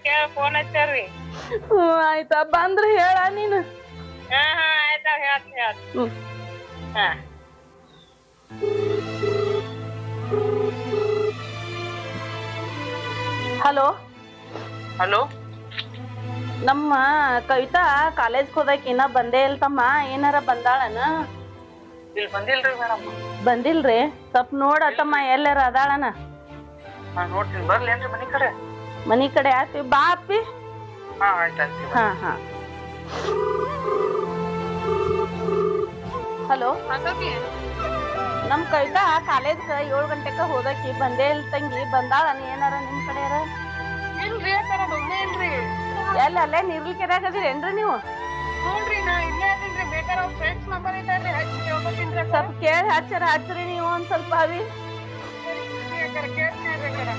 ಕೇಳ ಫೋನ್ ಹಚ್ಚಾರ್ರಿ. ಆಯ್ತಾ ಬಂದ್ರ ಹೇಳ ನೀನು. ಹಾ ಆಯ್ತಾ ಹೇಳ್. ಹಾ ಹಲೋ ಹಲೋ ನಮ್ಮ ಕವಿತಾ ಕಾಲೇಜ್ಗೆ ಹೋದಕ್ ಇನ್ನ ಬಂದೇ ಇಲ್ತಮ್ಮ, ಏನಾರ ಬಂದಾಳನ? ಇಲ್ಲಿ ಬಂದಿಲ್ರಿ ಮೇಡಮ್. ಬಂದಿಲ್ರಿ? ಸ್ವಲ್ಪ ನೋಡತ್ತಮ್ಮ ಎಲ್ಲಾರ ಅದಾಳನ. ಹಾ ನೋಡ್ತೀನಿ, ಬರ್ಲೇನ್ರಿ ಮನಿ ಕಡೆ? ಮನಿ ಕಡೆ ಆತಿ, ಬಾ ಅಪ್ಪಿ. ಹಾ ಆಯ್ತಾಯ್ತು. ಹಾ ಹಲೋ ನಮ್ ಕವಿತಾ ಕಾಲೇಜ್ಗ 7 ಗಂಟೆಕ ಹೋದಕಿ ಬಂದೇ ಇಲ್ ತಂಗಿ, ಬಂದಾಳನ ಏನಾರ ನಿಮ್ ಕಡೆಯಾರ? ಇಲ್ರಿ ಅಕ್ಕಾರ, ಬಂದೇ ಇಲ್ರಿ. ಅಲ್ಲೇ ನಿರ್ಲಿಕೆರೆಯಾಗ ಅದಿರೇನ್ರಿ ನೀವು? ಹ್ಞೂನ್ರಿ, ನಾ ಇಲ್ಲೇ ಅದೀನ್ರಿ. ಬೇಕಾರೆ ಅವ್ರ ಫ್ರೆಂಡ್ಸ್ ನಂಬರ್ ಇದ್ದಾರ್ರಿ, ಹಚ್ಚಿ ಕೇಳ್ಕೊತೀನ್ರಿ. ಸ್ವಲ್ಪ ಕೇಳಿ ಹಚ್ಚರಿ ನೀವು ಒಂದ್ ಸ್ವಲ್ಪ ಅವಿ. ಸರಿ ಅಕ್ಕಾರ, ಕೇಳ್ತೀನಿ ಅಕ್ಕಾರ.